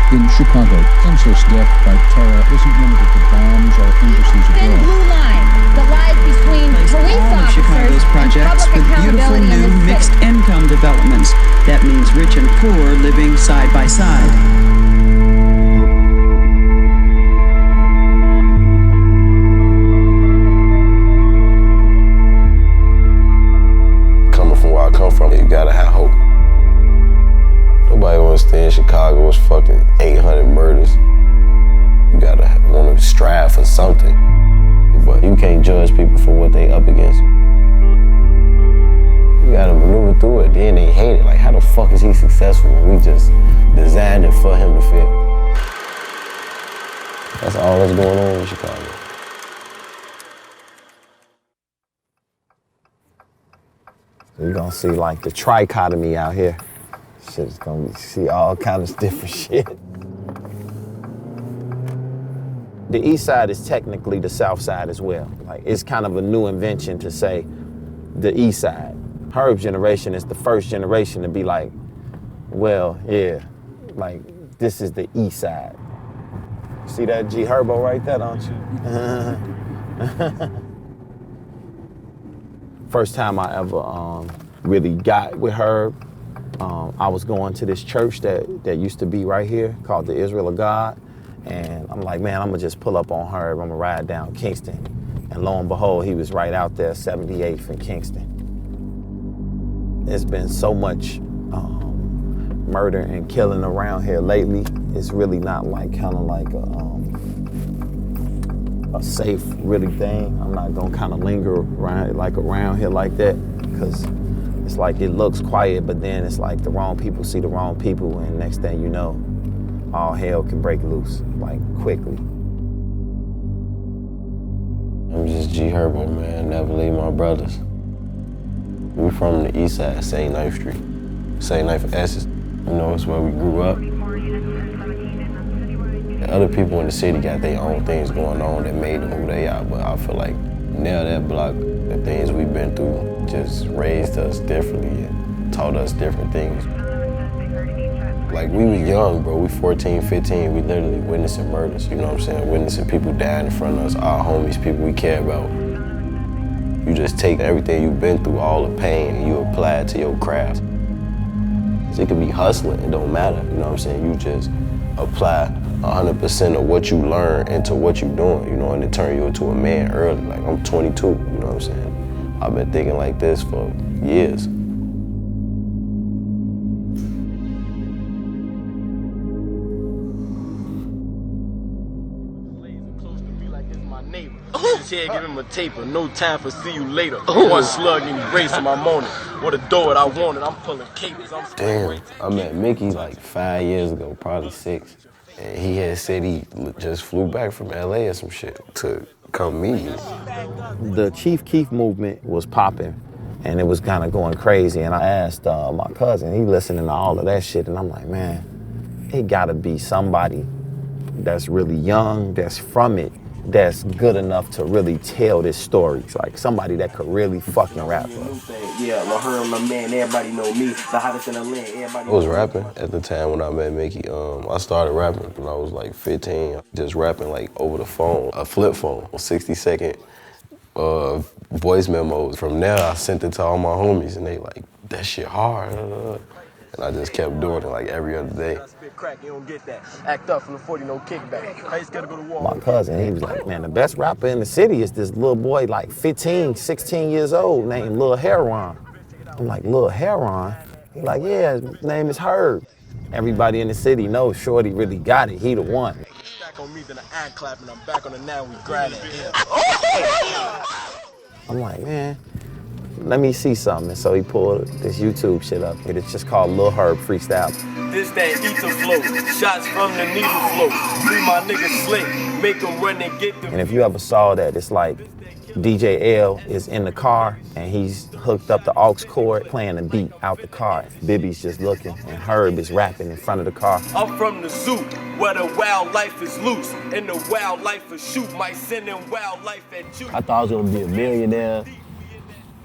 In Chicago, senseless death by terror isn't limited to bombs or embassies Thin abroad. blue line that lies between police all of officers Chicago's projects and public with beautiful accountability in new this mixed city. income developments. That means rich and poor living side by side. Coming from where I come from, you gotta have hope. Nobody wants to stay in Chicago. It's fucking 800 murders. You gotta want to strive for something. But you can't judge people for what they up against. You gotta maneuver through it. Then they hate it. Like, how the fuck is he successful when we just designed it for him to fail? That's all that's going on in Chicago. You're gonna see like the trichotomy out here. Shit's gonna see all kinds of different shit. The east side is technically the south side as well. Like, it's kind of a new invention to say the east side. Herb's generation is the first generation to be like, well, yeah, like, this is the east side. See that G Herbo right there, don't you? First time I ever really got with Herb, I was going to this church that used to be right here called the Israel of God. And I'm like, man, I'm gonna just pull up on Herb. I'm gonna ride down Kingston. And lo and behold, he was right out there, 78th in Kingston. There's been so much murder and killing around here lately. It's really not like kind of like a safe really thing. I'm not gonna kind of linger around here like that, because it's like it looks quiet, but then it's like the wrong people see the wrong people, and next thing you know, all hell can break loose, like, quickly. I'm just G Herbo, man. Never leave my brothers. We from the east side, St. Knife Street. St. Knife Essex. You know, it's where we grew up. Other people in the city got their own things going on that made them who they are, but I feel like now that block, the things we've been through just raised us differently and taught us different things. Like, we were young, bro. We 14, 15. We literally witnessing murders, you know what I'm saying? Witnessing people dying in front of us, our homies, people we care about. You just take everything you've been through, all the pain, and you apply it to your craft. So it could be hustling, it don't matter, you know what I'm saying? You just apply 100% of what you learn into what you're doing, you know, and it turn you into a man early. Like, I'm 22, you know what I'm saying? I've been thinking like this for years. Here, give him a taper, no time for see you later. One slug and embrace him, I'm on it. What a door I wanted, I'm pulling capers. Damn, I met Mickey like 5 years ago, probably 6. And he had said he just flew back from LA or some shit to come meet me. The Chief Keef movement was popping, and it was kind of going crazy. And I asked my cousin, he listening to all of that shit, and I'm like, man, it gotta be somebody that's really young, that's from it, that's good enough to really tell this story. It's like somebody that could really fucking rap us. Yeah, LaHerm, my man, everybody know me, the hottest in the land, everybody. I was rapping at the time when I met Mickey. I started rapping when I was like 15, just rapping like over the phone, a flip phone, 60-second voice memos. From there, I sent it to all my homies, and they like, that shit hard. And I just kept doing it like every other day. Crack, you don't get that. Act up from the 40, no kickback. I just gotta go to war. My cousin, he was like, man, the best rapper in the city is this little boy, like 15, 16 years old, named Lil Heron. I'm like, Lil Heron? He like, yeah, his name is Herb. Everybody in the city knows Shorty really got it. He the one. Back on me, then I eye clapping. I'm back on the now, we grinding. I'm like, man, let me see something. And so he pulled this YouTube shit up. It's just called Lil Herb Freestyle. This that ether flow, shots from the needle flow. Free my niggas slick, make them run and get them. And if you ever saw that, it's like DJ L is in the car and he's hooked up the aux cord, playing the beat out the car. Bibby's just looking and Herb is rapping in front of the car. I'm from the zoo, where the wildlife is loose, and the wildlife is shoot, might send in wildlife at you. I thought I was gonna be a millionaire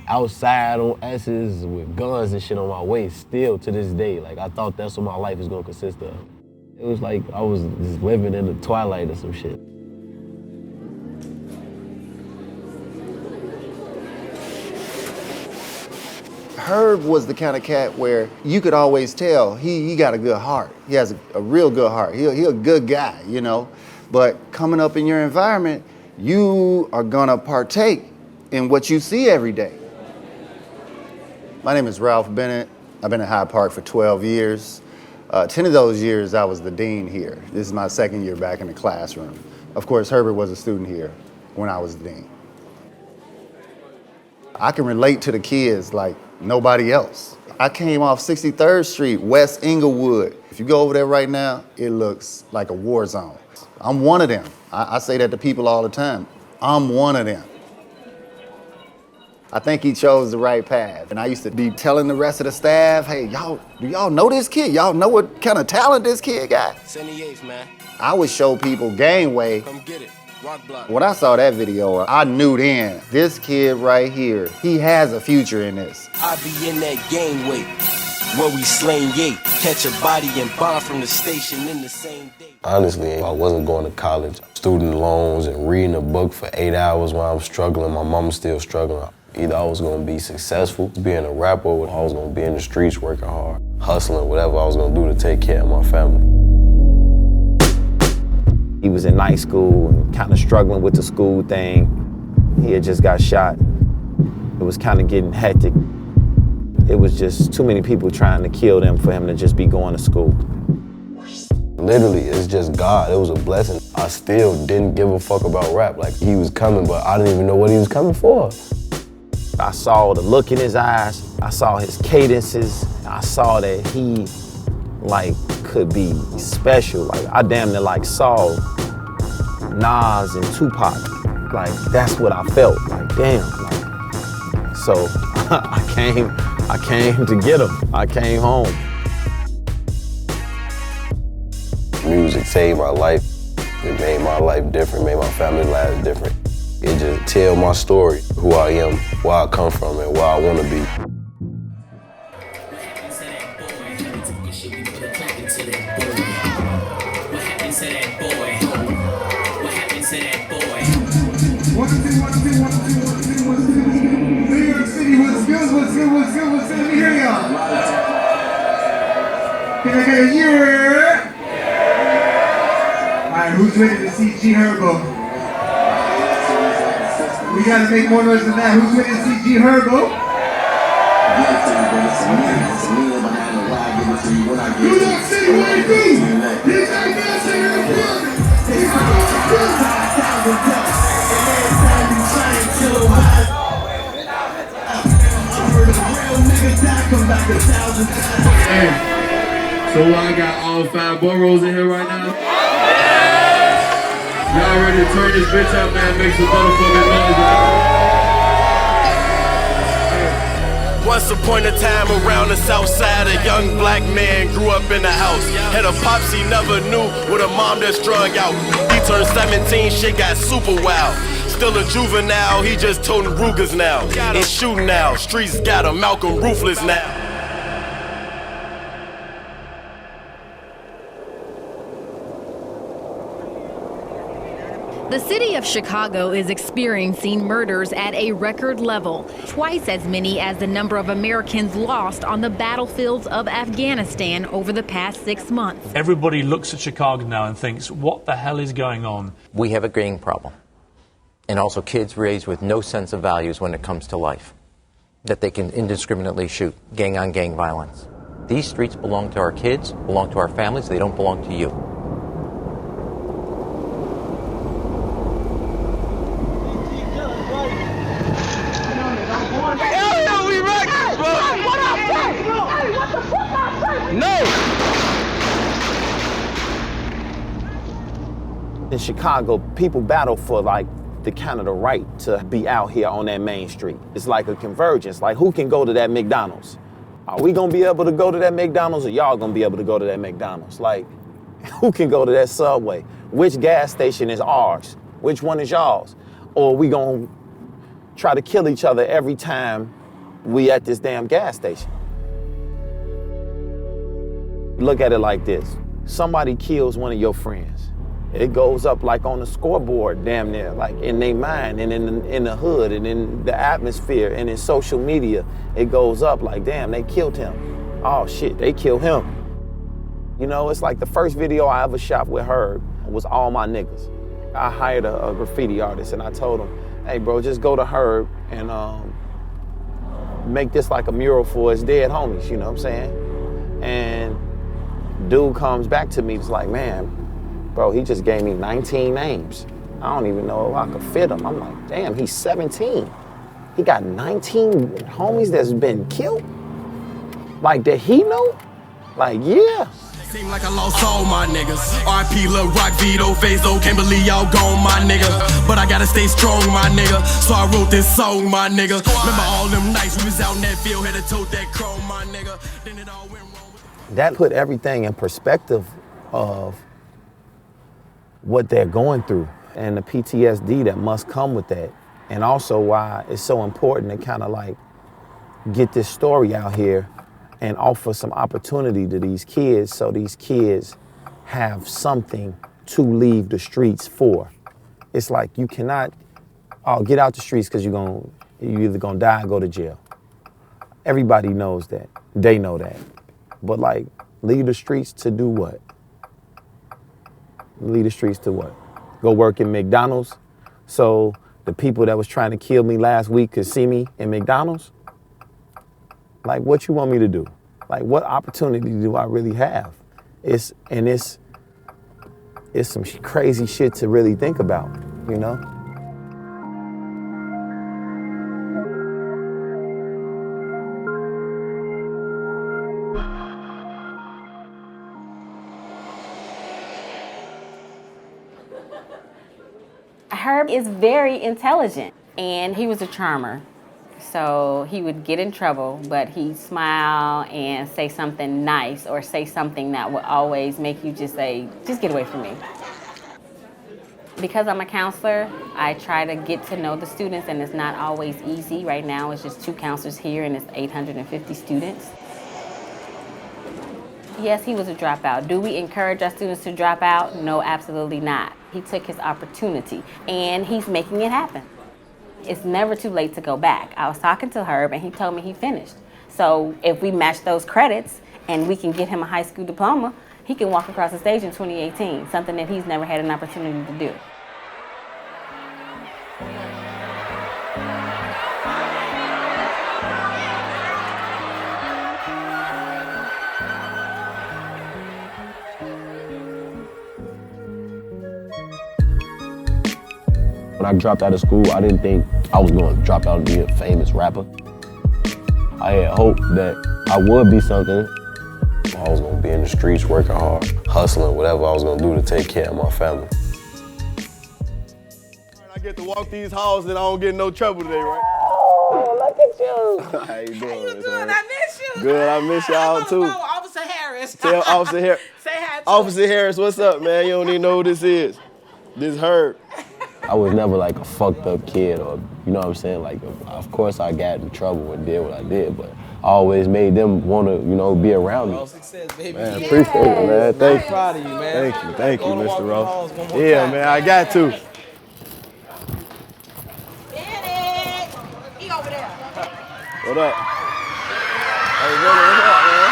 outside on S's with guns and shit on my waist, still to this day. Like, I thought that's what my life is gonna consist of. It was like I was just living in the twilight or some shit. Herb was the kind of cat where you could always tell he got a good heart. He has a real good heart. He a good guy, you know. But coming up in your environment, you are gonna partake in what you see every day. My name is Ralph Bennett. I've been at Hyde Park for 12 years. 10 of those years I was the dean here. This is my second year back in the classroom. Of course, Herbert was a student here when I was the dean. I can relate to the kids like nobody else. I came off 63rd Street, West Inglewood. If you go over there right now, it looks like a war zone. I'm one of them. I say that to people all the time. I'm one of them. I think he chose the right path. And I used to be telling the rest of the staff, hey, do y'all know this kid? Y'all know what kind of talent this kid got? 78th, man. I would show people Gangway. Come get it. Rock block. When I saw that video, I knew then, this kid right here, he has a future in this. I be in that gangway where we slang yay, catch a body and bomb from the station in the same day. Honestly, I wasn't going to college. Student loans and reading a book for 8 hours while I'm struggling. My mom's still struggling. Either I was gonna be successful being a rapper, or I was gonna be in the streets working hard, hustling, whatever I was gonna do to take care of my family. He was in night school and kind of struggling with the school thing. He had just got shot. It was kind of getting hectic. It was just too many people trying to kill them for him to just be going to school. Literally, it's just God. It was a blessing. I still didn't give a fuck about rap. Like, he was coming, but I didn't even know what he was coming for. I saw the look in his eyes. I saw his cadences. I saw that he, like, could be special. Like, I damn near, like, saw Nas and Tupac. Like, that's what I felt. Like, damn. Like, so I came to get him. I came home. Music saved my life. It made my life different, made my family lives different. It just tell my story, who I am, where I come from, and where I want to be. New York City, what's good? Let me hear y'all. Can I get a year? All right, who's ready to see G Herbo? We gotta make more noise than that. Who's ready to see G Herbo? New York City, where you be? He's right there, singing the book. Hey, so I got all 5 boroughs in here right now. Y'all ready to turn this bitch up, man? Make some motherfucking noise, man. Once upon a time around the south side, a young black man grew up in the house. Had a pops he never knew with a mom that strung out. He turned 17, shit got super wild. Still a juvenile, he just toting Rugers now. And shooting now, streets got him, Malcolm ruthless now. The city of Chicago is experiencing murders at a record level, twice as many as the number of Americans lost on the battlefields of Afghanistan over the past 6 months. Everybody looks at Chicago now and thinks, what the hell is going on? We have a gang problem, and also kids raised with no sense of values when it comes to life, that they can indiscriminately shoot, gang-on-gang violence. These streets belong to our kids, belong to our families, they don't belong to you. In Chicago, people battle for like the kind of the right to be out here on that main street. It's like a convergence, like who can go to that McDonald's? Are we gonna be able to go to that McDonald's or y'all gonna be able to go to that McDonald's? Like, who can go to that Subway? Which gas station is ours? Which one is y'all's? Or are we gonna try to kill each other every time we at this damn gas station? Look at it like this. somebody kills one of your friends, it goes up like on the scoreboard, damn near, like in their mind and in the hood and in the atmosphere and in social media, it goes up like, damn, they killed him. Oh shit, they killed him. You know, it's like the first video I ever shot with Herb was all my niggas. I hired a graffiti artist and I told him, hey bro, just go to Herb and make this like a mural for his dead homies, you know what I'm saying? And dude comes back to me, it's like, man, bro, he just gave me 19 names. I don't even know if I could fit him. I'm like, damn, he's 17. He got 19 homies that's been killed? Like, that he know? Like, yeah. Seem like I lost all my niggas. RP, Lil Rock, Vito, Fazo, can't believe y'all gone, my nigga. But I gotta stay strong, my nigga. So I wrote this song, my nigga. Remember all them nights we was out in that field, had to tote that chrome, my nigga. Then it all went wrong. That put everything in perspective of what they're going through and the PTSD that must come with that. And also why it's so important to kind of like get this story out here and offer some opportunity to these kids so these kids have something to leave the streets for. It's like you cannot, get out the streets because you're either gonna die or go to jail. Everybody knows that. They know that. But like, leave the streets to do what? Leave the streets to what? Go work in McDonald's so the people that was trying to kill me last week could see me in McDonald's? Like, what you want me to do? Like, what opportunity do I really have? It's some crazy shit to really think about, you know? Herb is very intelligent, and he was a charmer. So he would get in trouble, but he'd smile and say something nice or say something that would always make you just say, just get away from me. Because I'm a counselor, I try to get to know the students, and it's not always easy. Right now, it's just 2 counselors here, and it's 850 students. Yes, he was a dropout. Do we encourage our students to drop out? No, absolutely not. He took his opportunity, and he's making it happen. It's never too late to go back. I was talking to Herb, and he told me he finished. So if we match those credits and we can get him a high school diploma, he can walk across the stage in 2018, something that he's never had an opportunity to do. When I dropped out of school, I didn't think I was going to drop out and be a famous rapper. I had hoped that I would be something. I was gonna be in the streets working hard, hustling, whatever I was gonna do to take care of my family. I get to walk these halls and I don't get in no trouble today, right? Oh, look at you. How you doing? How you doing? I miss you. Good, I miss y'all too. Officer Harris. Tell Officer Harris. Say hi to Officer Harris, what's up, man? You don't even know who this is. This Herb. I was never like a fucked up kid, or you know what I'm saying? Like, of course I got in trouble and did what I did, but I always made them want to, you know, be around me. Success, baby. Man, appreciate it, man. Thank you. Proud of you, man. Thank you, Mr. Ross. Yeah, man, I got to. He over there. What up? Hey, Benny, what's up, man?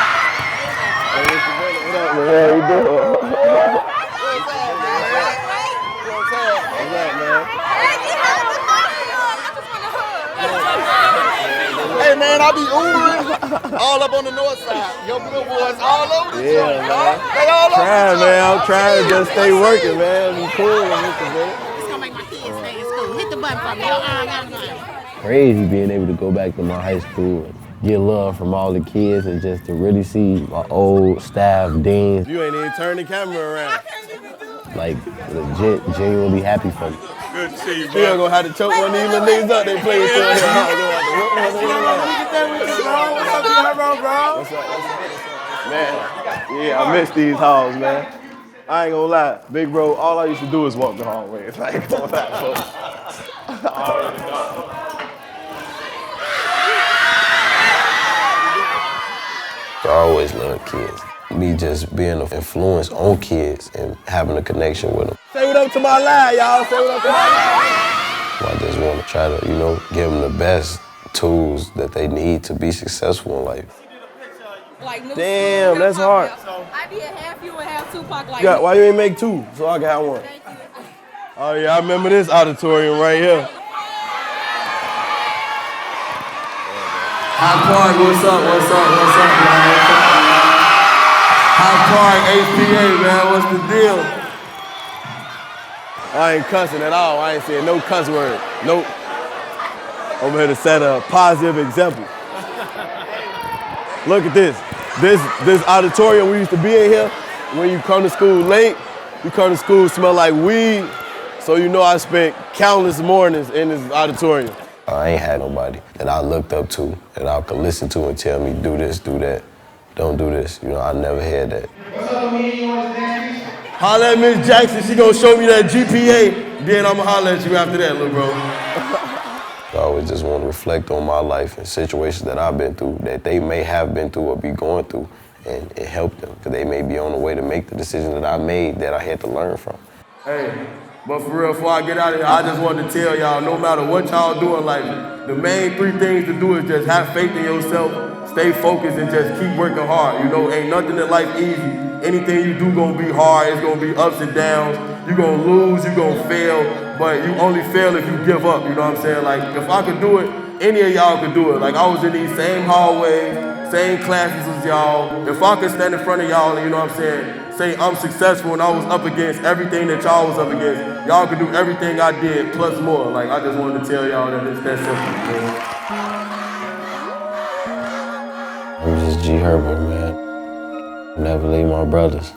Hey, Mr. Benny, what up, man? How you doing? Hey man, I be Ubering all up on the north side. Your blue boys all over the joint, man. They all over Trying, the man. I'm trying to just stay working, man. Be cool with Mr. Benny. It's gonna make my kids stay in school. Hit the button for me. Your arm. Crazy being able to go back to my high school and get love from all the kids and just to really see my old staff, deans. You ain't even turn the camera around. Like, legit, genuinely happy for me. Good to see you, bro. You gonna have to choke one of these little niggas up. They play with you. What's up? Man, yeah, I miss these halls, man. I ain't gonna lie. Big bro, all I used to do is walk the hallways. I ain't gonna lie, folks. I always loved kids. Me just being an influence on kids and having a connection with them. Say what up to my lad, y'all. Say what up to my lad. I just want to try to, give them the best tools that they need to be successful in life. Damn, that's hard. I did half you and half Tupac like Yeah, why you ain't make two so I can have one? Oh yeah, I remember this auditorium right here. Hyde Park, what's up, man? Hyde Park, HPA, man, what's the deal? I ain't cussing at all. I ain't saying no cuss word. Nope. I'm here to set a positive example. Look at this. This auditorium we used to be in here, when you come to school late, you come to school smell like weed, so I spent countless mornings in this auditorium. I ain't had nobody that I looked up to, that I could listen to and tell me, do this, do that, don't do this. I never had that. Holla at Miss Jackson, she gonna show me that GPA, then I'ma holler at you after that, little bro. I always just want to reflect on my life and situations that I've been through, that they may have been through or be going through, and help them, because they may be on the way to make the decision that I made that I had to learn from. Hey, but for real, before I get out of here, I just wanted to tell y'all, no matter what y'all doing, like, the main 3 things to do is just have faith in yourself, stay focused, and just keep working hard. Ain't nothing in life easy. Anything you do gonna be hard, it's gonna be ups and downs. You gonna lose, you gonna fail, but you only fail if you give up, you know what I'm saying? Like, if I could do it, any of y'all could do it. Like, I was in these same hallways, same classes as y'all. If I could stand in front of y'all and, say I'm successful and I was up against everything that y'all was up against, y'all could do everything I did plus more. Like, I just wanted to tell y'all that it's that simple, man. I'm just G Herbo, man. Never leave my brothers.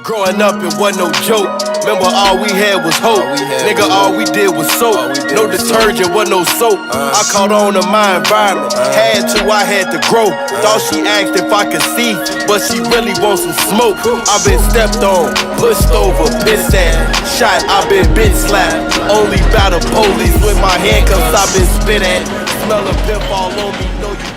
Growing up, it wasn't no joke. Remember, all we had was hope. Nigga, all we did was soap. No detergent, wasn't no soap. I caught on to my environment. Had to, I had to grow. Thought she asked if I could see, but she really wants some smoke. I've been stepped on, pushed over, pissed at, shot, I've been bitch slapped. Only by the police with my handcuffs, I've been spit at. Smell a pimp all on me, know you